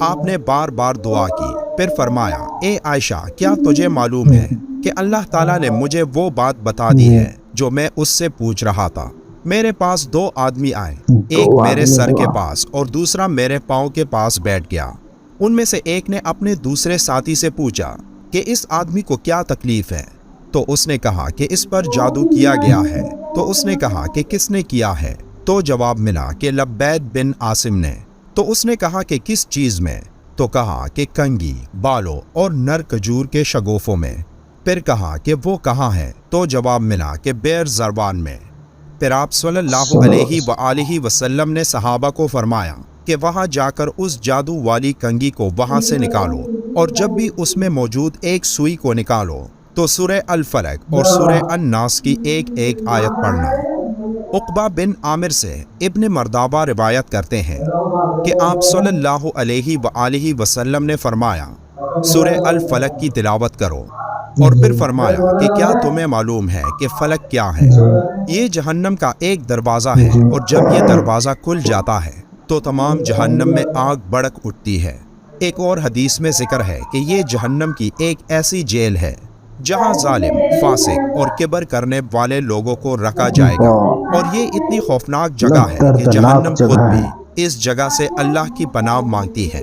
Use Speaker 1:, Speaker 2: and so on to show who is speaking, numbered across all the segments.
Speaker 1: آپ نے بار بار دعا کی، پھر فرمایا، اے عائشہ، کیا تجھے معلوم ہے کہ اللہ تعالیٰ نے مجھے وہ بات بتا دی ہے جو میں اس سے پوچھ رہا تھا؟ میرے پاس دو آدمی آئے، ایک میرے سر کے پاس اور دوسرا میرے پاؤں کے پاس بیٹھ گیا۔ ان میں سے ایک نے اپنے دوسرے ساتھی سے پوچھا کہ اس آدمی کو کیا تکلیف ہے؟ تو اس نے کہا کہ اس پر جادو کیا گیا ہے۔ تو اس نے کہا کہ کس نے کیا ہے؟ تو جواب ملا کہ لبید بن عاصم نے۔ تو اس نے کہا کہ کس چیز میں؟ تو کہا کہ کنگھی، بالوں اور نر کھجور کے شگوفوں میں۔ پھر کہا کہ وہ کہاں ہے؟ تو جواب ملا کہ بیر زروان میں۔ پھر آپ صلی اللہ علیہ وآلہ وسلم نے صحابہ کو فرمایا کہ وہاں جا کر اس جادو والی کنگھی کو وہاں سے نکالو، اور جب بھی اس میں موجود ایک سوئی کو نکالو تو سورہ الفلق اور سورہ الناس کی ایک ایک آیت پڑھنا۔ عقبہ بن عامر سے ابن مردابہ روایت کرتے ہیں کہ آپ صلی اللہ علیہ وآلہ وسلم نے فرمایا، سورہ الفلق کی تلاوت کرو، اور پھر فرمایا کہ کیا تمہیں معلوم ہے کہ فلک کیا ہے؟ یہ جہنم کا ایک دروازہ ہے، اور جب یہ دروازہ کھل جاتا ہے تو تمام جہنم میں آگ بھڑک اٹھتی ہے۔ ایک اور حدیث میں ذکر ہے کہ یہ جہنم کی ایک ایسی جیل ہے جہاں ظالم، فاسق اور کبر کرنے والے لوگوں کو رکھا جائے گا، اور یہ اتنی خوفناک جگہ ہے کہ جہنم خود بھی اس جگہ سے اللہ کی پناہ مانگتی ہے۔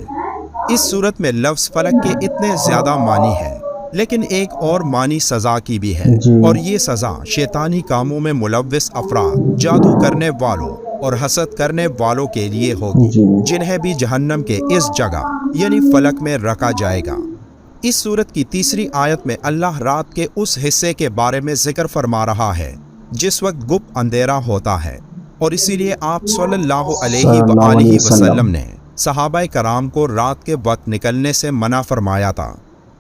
Speaker 1: اس صورت میں لفظ فلک کے اتنے زیادہ معنی ہیں، لیکن ایک اور معنی سزا کی بھی ہے، اور یہ سزا شیطانی کاموں میں ملوث افراد، جادو کرنے والوں اور حسد کرنے والوں کے لیے ہوگی، جنہیں بھی جہنم کے اس جگہ یعنی فلک میں رکھا جائے گا۔ اس سورت کی تیسری آیت میں اللہ رات کے اس حصے کے بارے میں ذکر فرما رہا ہے جس وقت گپ اندھیرا ہوتا ہے، اور اسی لیے آپ صلی اللہ علیہ وآلہ وسلم نے صحابہ کرام کو رات کے وقت نکلنے سے منع فرمایا تھا،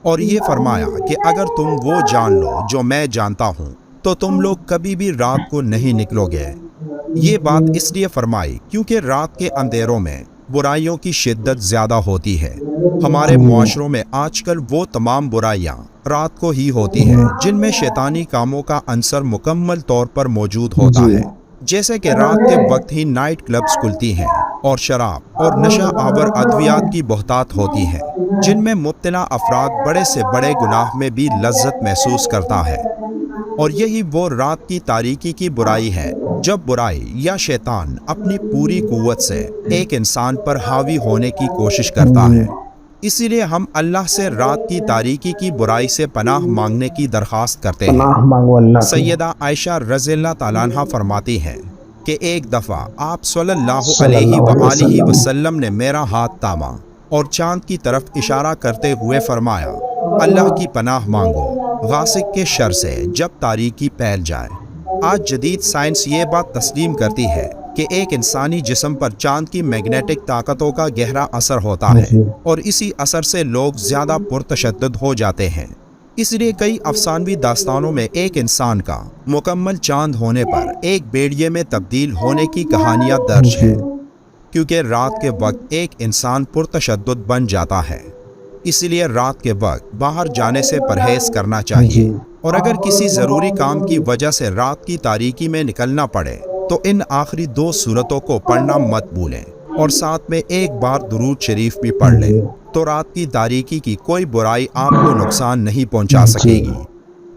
Speaker 1: اور یہ فرمایا کہ اگر تم وہ جان لو جو میں جانتا ہوں تو تم لوگ کبھی بھی رات کو نہیں نکلو گے۔ یہ بات اس لیے فرمائی کیونکہ رات کے اندھیروں میں برائیوں کی شدت زیادہ ہوتی ہے۔ ہمارے معاشروں میں آج کل وہ تمام برائیاں رات کو ہی ہوتی ہیں جن میں شیطانی کاموں کا عنصر مکمل طور پر موجود ہوتا ہے، جیسے کہ رات کے وقت ہی نائٹ کلبز کھلتی ہیں، اور شراب اور نشہ آور ادویات کی بہتات ہوتی ہیں، جن میں مبتلا افراد بڑے سے بڑے گناہ میں بھی لذت محسوس کرتا ہے۔ اور یہی وہ رات کی تاریکی کی برائی ہے جب برائی یا شیطان اپنی پوری قوت سے ایک انسان پر حاوی ہونے کی کوشش کرتا ہے۔ اسی لیے ہم اللہ سے رات کی تاریکی کی برائی سے پناہ مانگنے کی درخواست کرتے ہیں۔ سیدہ عائشہ رضی اللہ تعالیٰ عنہا فرماتی ہیں کہ ایک دفعہ آپ صلی اللہ علیہ وآلہ وسلم نے میرا ہاتھ تھاما اور چاند کی طرف اشارہ کرتے ہوئے فرمایا، اللہ کی پناہ مانگو غاسق کے شر سے جب تاریکی پھیل جائے۔ آج جدید سائنس یہ بات تسلیم کرتی ہے کہ ایک انسانی جسم پر چاند کی میگنیٹک طاقتوں کا گہرا اثر ہوتا ہے، اور اسی اثر سے لوگ زیادہ پرتشدد ہو جاتے ہیں۔ اس لیے کئی افسانوی داستانوں میں ایک انسان کا مکمل چاند ہونے پر ایک بیڑیے میں تبدیل ہونے کی کہانیاں درج ہیں، کیونکہ رات کے وقت ایک انسان پرتشدد بن جاتا ہے۔ اس لیے رات کے وقت باہر جانے سے پرہیز کرنا چاہیے، اور اگر کسی ضروری کام کی وجہ سے رات کی تاریکی میں نکلنا پڑے تو ان آخری دو سورتوں کو پڑھنا مت بھولیں، اور ساتھ میں ایک بار درود شریف بھی پڑھ لیں، تو رات کی تاریکی کی کوئی برائی آپ کو نقصان نہیں پہنچا سکے گی۔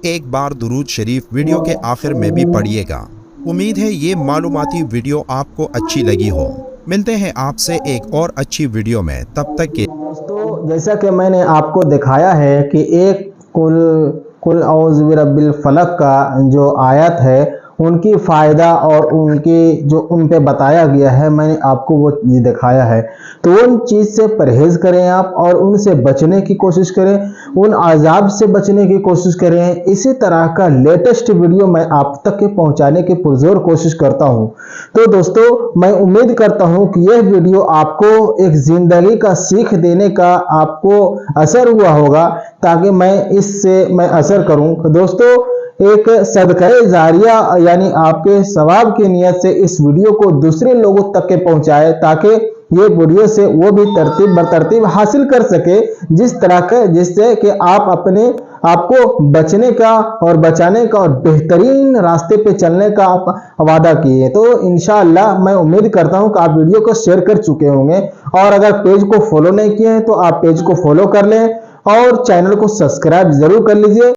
Speaker 1: ایک بار درود شریف ویڈیو کے آخر میں بھی پڑھیے گا۔ امید ہے یہ معلوماتی ویڈیو آپ کو اچھی لگی ہو۔ ملتے ہیں آپ سے ایک اور اچھی ویڈیو میں، تب تک کے
Speaker 2: دوستو، جیسا کہ میں نے آپ کو دکھایا ہے کہ ایک قل اعوذ برب الفلق کا جو آیت ہے ان کی فائدہ اور ان کی جو ان پہ بتایا گیا ہے، میں نے آپ کو وہ چیز دکھایا ہے، تو ان چیز سے پرہیز کریں آپ، اور ان سے بچنے کی کوشش کریں، ان عذاب سے بچنے کی کوشش کریں۔ اسی طرح کا لیٹسٹ ویڈیو میں آپ تک کے پہنچانے کی پرزور کوشش کرتا ہوں۔ تو دوستو، میں امید کرتا ہوں کہ یہ ویڈیو آپ کو ایک زندگی کا سیکھ دینے کا آپ کو اثر ہوا ہوگا، تاکہ میں اس سے اثر کروں۔ دوستو، ایک صدقہ جاریہ یعنی آپ کے ثواب کی نیت سے اس ویڈیو کو دوسرے لوگوں تک کے پہنچائے، تاکہ یہ ویڈیو سے وہ بھی ترتیب برترتیب حاصل کر سکے، جس سے کہ آپ اپنے آپ کو بچنے کا اور بچانے کا اور بہترین راستے پہ چلنے کا آپ وعدہ کیے. تو انشاءاللہ میں امید کرتا ہوں کہ آپ ویڈیو کو شیئر کر چکے ہوں گے, اور اگر پیج کو فالو نہیں کیے ہیں تو آپ پیج کو فالو کر لیں اور چینل کو سبسکرائب ضرور کر لیجئے.